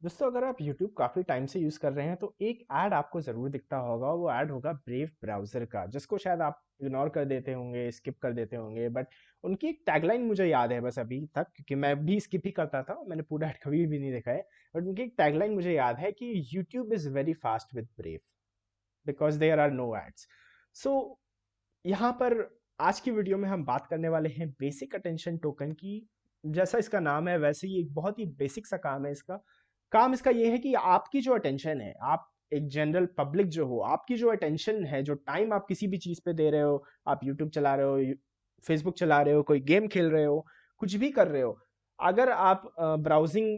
दोस्तों, अगर आप YouTube काफ़ी टाइम से यूज़ कर रहे हैं तो एक ऐड आपको ज़रूर दिखता होगा। वो ऐड होगा ब्रेव ब्राउज़र का, जिसको शायद आप इग्नोर कर देते होंगे, स्किप कर देते होंगे। बट उनकी एक टैगलाइन मुझे याद है बस अभी तक, क्योंकि मैं भी स्किप ही करता था, मैंने पूरा ऐड कभी भी नहीं देखा है। बट उनकी एक टैगलाइन मुझे याद है कि YouTube is very fast with Brave because there are no ads. So यहाँ पर आज की वीडियो में हम बात करने वाले हैं बेसिक अटेंशन टोकन की। जैसा इसका नाम है वैसे ही एक बहुत ही बेसिक सा काम है इसका। काम इसका ये है कि आपकी जो अटेंशन है, आप एक जनरल पब्लिक जो हो, आपकी जो अटेंशन है, जो टाइम आप किसी भी चीज़ पे दे रहे हो, आप यूट्यूब चला रहे हो, फेसबुक चला रहे हो, कोई गेम खेल रहे हो, कुछ भी कर रहे हो, अगर आप ब्राउजिंग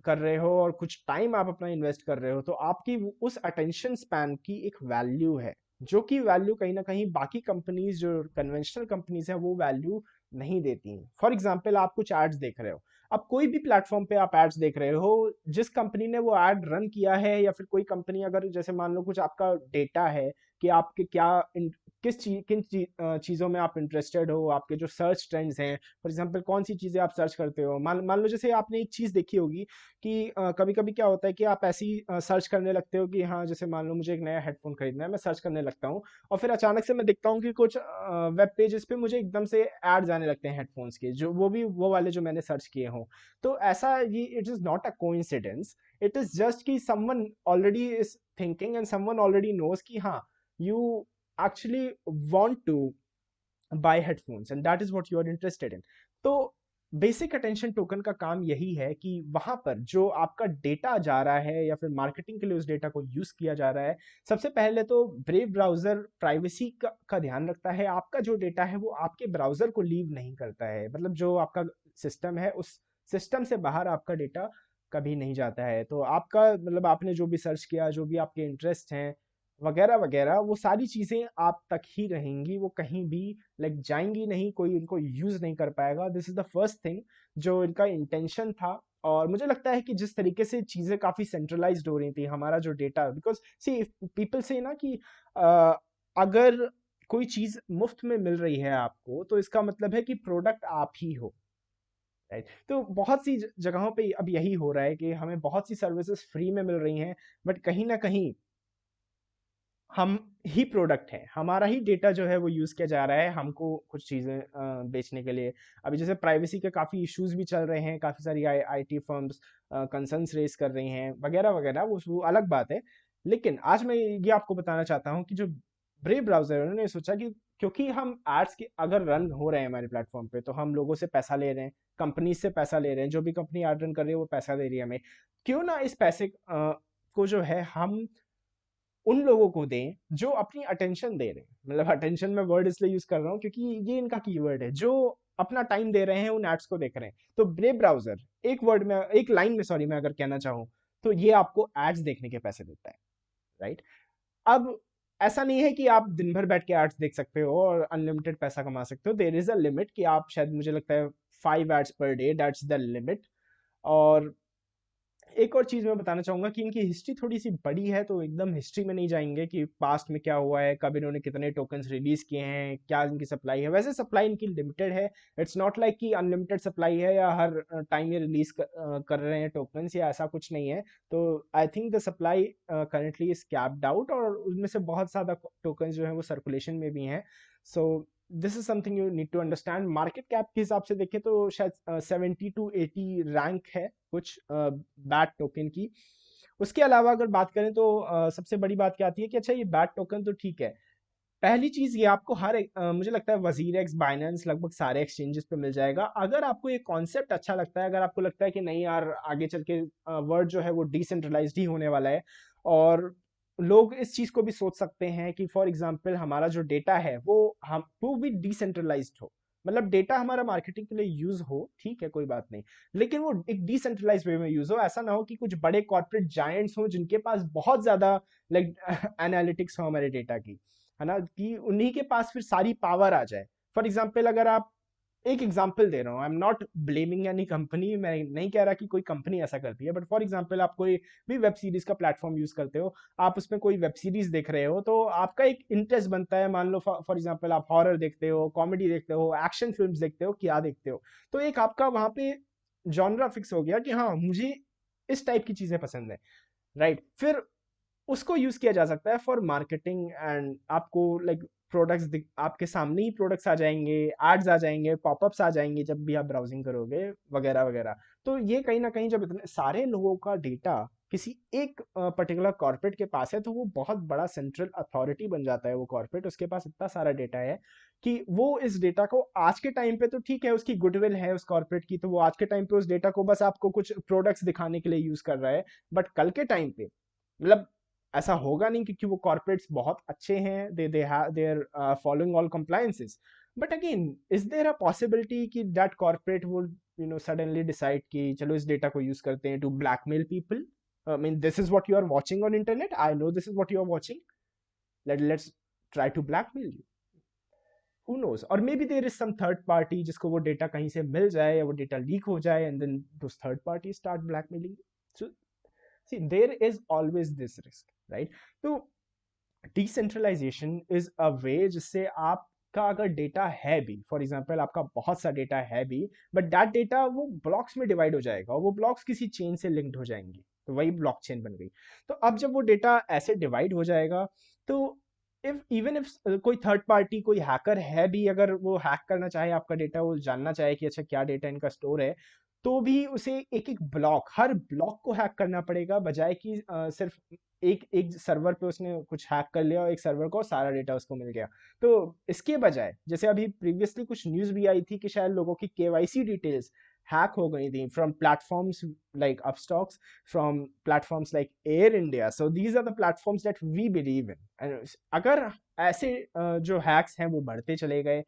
कर रहे हो और कुछ टाइम आप अपना इन्वेस्ट कर रहे हो, तो आपकी उस अटेंशन स्पैन की एक वैल्यू है, जो कि वैल्यू कहीं ना कहीं बाकी कंपनीज, जो कन्वेंशनल कंपनीज है, वो वैल्यू नहीं देती हैं। फॉर एग्जाम्पल, आप कुछ एड्स देख रहे हो, अब कोई भी प्लेटफॉर्म पे आप एड्स देख रहे हो, जिस कंपनी ने वो एड रन किया है, या फिर कोई कंपनी, अगर जैसे मान लो कुछ आपका डेटा है कि आपके क्या किस चीज किन चीज़ों में आप इंटरेस्टेड हो, आपके जो सर्च ट्रेंड्स हैं, फॉर एग्जांपल कौन सी चीज़ें आप सर्च करते हो। मान मान लो जैसे आपने एक चीज़ देखी होगी कि कभी कभी क्या होता है कि आप ऐसी सर्च करने लगते हो कि हाँ, जैसे मान लो मुझे एक नया हेडफोन खरीदना है, मैं सर्च करने लगता हूँ, और फिर अचानक से मैं देखता हूँ कि कुछ वेब पेजेस पे मुझे एकदम से एड्स आने लगते हैं हेडफोन्स के, जो वो भी वो वाले जो मैंने सर्च किए हों। तो ऐसा, ये it is not a coincidence, it is just कि someone already is thinking and someone already knows कि हाँ, you actually want to buy headphones and that is what you are interested in। तो basic attention token का काम यही है कि वहां पर जो आपका डेटा जा रहा है या फिर मार्केटिंग के लिए उस डेटा को यूज किया जा रहा है, सबसे पहले तो ब्रेव ब्राउजर प्राइवेसी का ध्यान रखता है। आपका जो डेटा है वो आपके ब्राउजर को लीव नहीं करता है, मतलब जो आपका सिस्टम है, उस सिस्टम से बाहर आपका डेटा कभी नहीं जाता है। तो आपका मतलब आपने जो भी सर्च किया, जो भी आपके इंटरेस्ट हैं वगैरह वगैरह, वो सारी चीज़ें आप तक ही रहेंगी, वो कहीं भी लाइक जाएंगी नहीं, कोई इनको यूज़ नहीं कर पाएगा। This is the first thing जो इनका इंटेंशन था। और मुझे लगता है कि जिस तरीके से चीज़ें काफ़ी सेंट्रलाइज्ड हो रही थी, हमारा जो डेटा, बिकॉज सी पीपल से ना कि अगर कोई चीज़ मुफ्त में मिल रही है आपको, तो इसका मतलब है कि प्रोडक्ट आप ही हो, राइट। तो बहुत सी जगहों पे अब यही हो रहा है कि हमें बहुत सी सर्विसेज फ्री में मिल रही हैं, बट कहीं ना कहीं हम ही प्रोडक्ट हैं, हमारा ही डेटा जो है वो यूज़ किया जा रहा है हमको कुछ चीज़ें बेचने के लिए। अभी जैसे प्राइवेसी के काफ़ी इश्यूज भी चल रहे हैं, काफ़ी सारी आईटी फर्म्स कंसर्न्स रेस कर रही हैं वगैरह वगैरह, वो अलग बात है। लेकिन आज मैं ये आपको बताना चाहता हूँ कि जो ब्रेव ब्राउज़र है, उन्होंने सोचा कि क्योंकि हम एड्स के अगर रन हो रहे हैं हमारे प्लेटफॉर्म पे, तो हम लोगों से पैसा ले रहे हैं, कंपनी से पैसा ले रहे हैं, जो भी कंपनी एड रन कर रही है वो पैसा दे रही है हमें। क्यों ना इस पैसे को जो है हम उन लोगों को दें जो अपनी अटेंशन दे रहे हैं। मतलब अटेंशन में वर्ड इसलिए यूज कर रहा हूँ क्योंकि ये इनका कीवर्ड है, जो अपना टाइम दे रहे हैं उन एड्स को देख रहे हैं। तो ब्रेव ब्राउजर एक वर्ड में, एक लाइन में, सॉरी, मैं अगर कहना चाहूँ, तो ये आपको एड्स देखने के पैसे देता है, राइट। अब ऐसा नहीं है कि आप दिन भर बैठ के एड्स देख सकते हो और अनलिमिटेड पैसा कमा सकते हो। देयर इज अ लिमिट कि आप शायद, मुझे लगता है 5 ads per day, that's the limit. और एक और चीज मैं बताना चाहूंगा कि इनकी हिस्ट्री थोड़ी सी बड़ी है, तो एकदम हिस्ट्री में नहीं जाएंगे कि पास्ट में क्या हुआ है, कब इन्होंने कितने टोकन्स रिलीज किए हैं, क्या इनकी सप्लाई है। वैसे सप्लाई इनकी लिमिटेड है, इट्स नॉट लाइक कि अनलिमिटेड सप्लाई है या हर टाइम ये रिलीज कर रहे हैं टोकन्स, या ऐसा कुछ नहीं है। तो I think the supply currently is capped out, और उनमें से बहुत ज्यादा टोकन्स जो है वो सर्कुलेशन में भी हैं। So this is something you need to understand. Market cap के हिसाब से देखें तो शायद 70 to 80 रैंक है कुछ बैट टोकन की। उसके अलावा अगर बात करें तो सबसे बड़ी बात क्या आती है कि अच्छा, ये बैट टोकन तो ठीक है। पहली चीज, ये आपको मुझे लगता है वजीर एक्स, बाइनेंस, लगभग सारे एक्सचेंजेस पे मिल जाएगा। अगर आपको ये कॉन्सेप्ट अच्छा लगता है, अगर आपको लगता है कि नहीं यार, आगे चल के वर्ल्ड जो है वो डिसेंट्रलाइज्ड ही होने वाला है, और लोग इस चीज को भी सोच सकते हैं कि फॉर एग्जांपल हमारा जो डेटा है वो भी डिसेंट्रलाइज्ड हो, मतलब डेटा हमारा मार्केटिंग के लिए यूज हो, ठीक है, कोई बात नहीं, लेकिन वो एक डिसेंट्रलाइज्ड वे में यूज हो। ऐसा ना हो कि कुछ बड़े कॉर्पोरेट जायंट्स हो जिनके पास बहुत ज्यादा लाइक एनालिटिक्स हो हमारे डेटा की, है ना, कि उन्हीं के पास फिर सारी पावर आ जाए। फॉर एग्जाम्पल, अगर आप, एक एग्जाम्पल दे रहा हूँ, I am not blaming any company, मैं नहीं कह रहा कि कोई कंपनी ऐसा करती है, बट फॉर एग्जाम्पल आप कोई भी वेब सीरीज का प्लेटफॉर्म यूज करते हो, आप उसमें कोई वेब सीरीज देख रहे हो, तो आपका एक इंटरेस्ट बनता है। मान लो फॉर एग्जाम्पल आप हॉरर देखते हो, कॉमेडी देखते हो, एक्शन फिल्म्स देखते हो, क्या देखते हो, तो एक आपका वहां पे जॉनरा फिक्स हो गया कि हाँ, मुझे इस टाइप की चीजें पसंद है, राइट? फिर उसको यूज किया जा सकता है फॉर मार्केटिंग, एंड आपको लाइक प्रोडक्ट्स आपके सामने ही प्रोडक्ट्स आ जाएंगे, एड्स आ जाएंगे, पॉपअप्स आ जाएंगे जब भी आप ब्राउजिंग करोगे, वगैरह वगैरह। तो ये कहीं ना कहीं जब इतने सारे लोगों का डेटा किसी एक पर्टिकुलर कॉर्पोरेट के पास है, तो वो बहुत बड़ा सेंट्रल अथॉरिटी बन जाता है वो कॉर्पोरेट। उसके पास इतना सारा डेटा है कि वो इस डेटा को आज के टाइम पे, तो ठीक है उसकी गुडविल है उस कॉर्पोरेट की, तो वो आज के टाइम पे उस डेटा को बस आपको कुछ प्रोडक्ट्स दिखाने के लिए यूज कर रहा है। बट कल के टाइम पे मतलब ऐसा होगा नहीं, क्योंकि वो कॉर्पोरेट्स बहुत अच्छे हैं, they are following all compliances. But again, is there a possibility कि that corporate would suddenly decide कि चलो इस डेटा को यूज करते हैं to blackmail people? I mean, this is what you are watching on internet, I know this is what you are watching, let's try to blackmail you. Who knows, और maybe there is some third party जिसको वो data कहीं से मिल जाए, या वो data leak हो जाए, and then those third party start blackmailing. So see, there is always this risk, right? तो डिसेंट्रलाइजेशन इज अ वे जिससे आपका अगर डेटा है भी, फॉर एग्जांपल आपका बहुत सा डेटा है भी, बट दैट डेटा वो ब्लॉक्स में डिवाइड हो जाएगा, और वो ब्लॉक्स किसी चेन से लिंक्ड हो जाएंगे, तो वही ब्लॉकचेन बन गई। तो अब जब वो डेटा ऐसे डिवाइड हो जाएगा, तो इफ इवन इफ कोई थर्ड पार्टी, कोई हैकर है भी, अगर वो हैक करना चाहे आपका डेटा, वो जानना चाहे कि अच्छा क्या डेटा इनका स्टोर है, तो भी उसे एक एक ब्लॉक, हर ब्लॉक को हैक करना पड़ेगा, बजाय कि सिर्फ एक एक सर्वर पे उसने कुछ हैक कर लिया और एक सर्वर को सारा डेटा उसको मिल गया। तो इसके बजाय, जैसे अभी प्रीवियसली कुछ न्यूज़ भी आई थी कि शायद लोगों की केवाईसी डिटेल्स हैक हो गई थी from platforms like Upstox, from platforms like Air India. So these are the platforms that we believe in. And अगर ऐसे जो हैक्स हैं वो बढ़ते चले गए,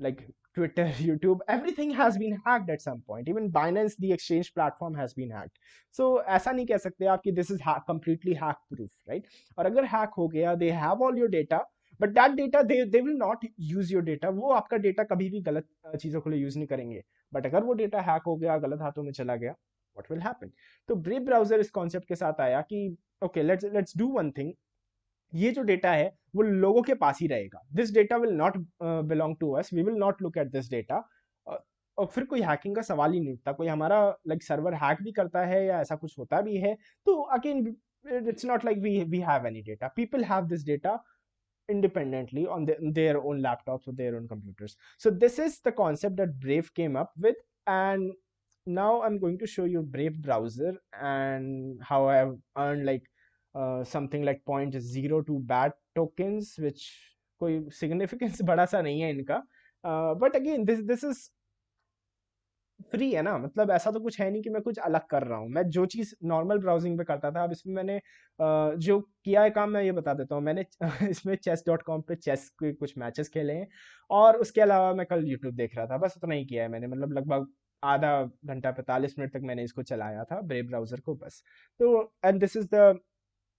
like Twitter, YouTube, everything has been hacked at some point. Even Binance, the exchange platform, has been hacked. So ऐसा नहीं कह सकते आप कि this is completely hack proof, right? और अगर hack हो गया, they have all your data, but that data they will not use your data. वो आपका डेटा कभी भी गलत चीजों के लिए यूज नहीं करेंगे। बट अगर वो डेटा हैक हो गया, गलत हाथों में चला गया, what will happen? तो ब्रेव ब्राउजर इस कॉन्सेप्ट के साथ आया कि okay, let's do one thing. ये जो डेटा है वो लोगों के पास ही रहेगा, this data will not belong to us, we will not look at this data. और फिर कोई हैकिंग का सवाल ही नहीं उठता। कोई हमारा लाइक सर्वर हैक भी करता है या ऐसा कुछ होता भी है, तो again it's not like we have any data, people have this data independently on their own laptops or their own computers. So this is the concept that Brave came up with, and now I'm going to show you Brave browser and how I've earned like something like 0.02 BAT tokens, which कोई significance बड़ा सा नहीं है इनका, but again this is free है ना, मतलब ऐसा तो कुछ है नहीं कि मैं कुछ अलग कर रहा हूँ। मैं जो चीज़ नॉर्मल ब्राउजिंग पे करता था, अब इसमें मैंने जो किया है काम मैं ये बता देता हूँ। मैंने इसमें chess.com पे चेस के कुछ मैचेस खेले हैं, और उसके अलावा मैं कल यूट्यूब देख रहा था, बस उतना ही किया है मैंने। मतलब लगभग आधा घंटा 45 मिनट तक मैंने इसको चलाया था, ब्रेव ब्राउजर को, बस। तो and this is the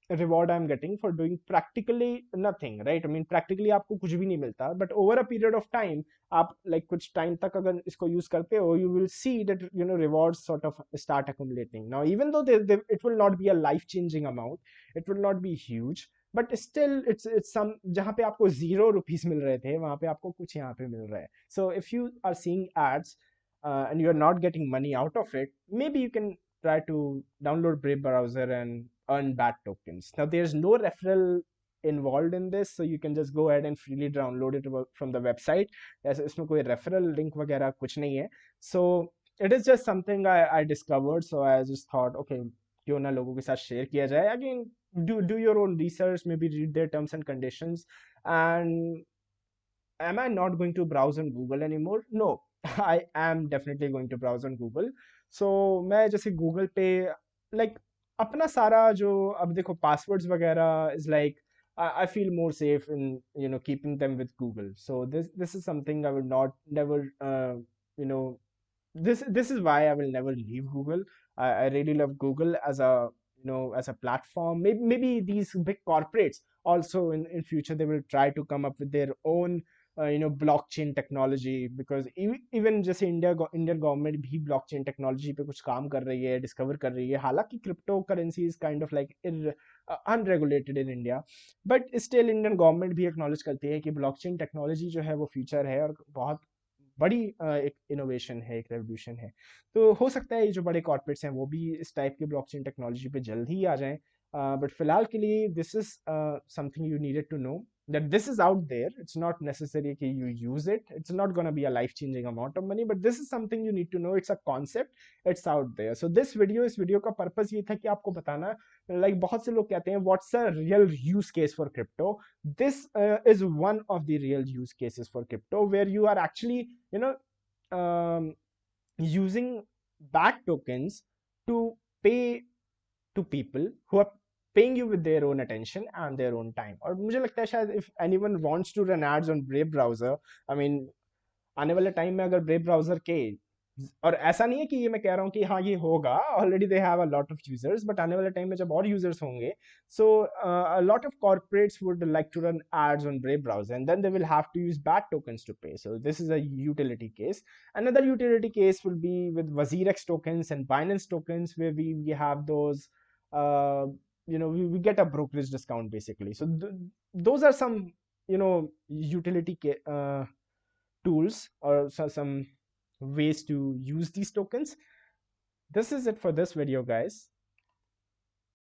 reward I'm getting for doing practically nothing, right? I mean, practically आपको कुछ भी नहीं मिलता, but over a period of time, आप like कुछ टाइम तक अगर इसको यूज करते हो, you will see that rewards sort of start accumulating. Now, even though it will not be a life-changing amount, it will not be huge, but still it's some, जहाँ पे आपको ₹0 मिल रहे थे, वहाँ पे आपको कुछ यहाँ पे मिल रहा है. So if you are seeing ads and you're not getting money out of it, maybe you can try to download Brave browser and earn BAT tokens. Now there's no referral involved in this, so you can just go ahead and freely download it from the website. ऐसे इसमें कोई referral link वगैरह कुछ नहीं है. So it is just something I discovered, so I just thought, okay, क्यों ना लोगों के साथ share किया जाए. Again, do your own research, maybe read their terms and conditions. And am I not going to browse on Google anymore? No, I am definitely going to browse on Google. So मैं जैसे Google पे like अपना सारा जो, अब देखो passwords वगैरह is like I feel more safe in keeping them with Google. So this is something I would not never you know this is why I will never leave Google. I really love Google as a as a platform. Maybe these big corporates also in future they will try to come up with their own blockchain technology, because even जैसे Indian government भी blockchain technology पे कुछ काम कर रही है, discover कर रही है। हालांकि crypto currency is kind of like unregulated in India, but still Indian government भी एक्नॉलेज करती है कि ब्लॉकचेन टेक्नोलॉजी जो है वो फ्यूचर है, और बहुत बड़ी एक इनोवेशन है, एक रेवोल्यूशन है। तो हो सकता है ये जो बड़े कॉर्पोरेट्स हैं वो भी इस टाइप की ब्लॉकचेन टेक्नोलॉजी पे जल्द ही आ जाएं, बट फिलहाल के लिए this is something you needed to know, that this is out there. It's not necessary that you use it. It's not going to be a life changing amount of money, but this is something you need to know. It's a concept. It's out there. So this video, इस video का purpose ये था कि आपको बताना, like बहुत से लोग कहते हैं what's a real use case for crypto. This is one of the real use cases for crypto where you are actually, you know, um, using back tokens to pay to people who are paying you with their own attention and their own time. और मुझे लगता है शायद if anyone wants to run ads on Brave browser, I mean आने वाले time में अगर brave browser के, और ऐसा नहीं है कि ये मैं कह रहा हूँ कि हाँ ये होगा, already they have a lot of users, but आने वाले टाइम में जब और यूजर्स होंगे, so a lot of corporates would like to run ads on Brave browser and then they will have to use back tokens to pay. So this is a utility case. Another utility case will be with WazirX tokens and Binance tokens, where we have those, uh, we get a brokerage discount basically. So those are some, utility tools or some ways to use these tokens. This is it for this video, guys.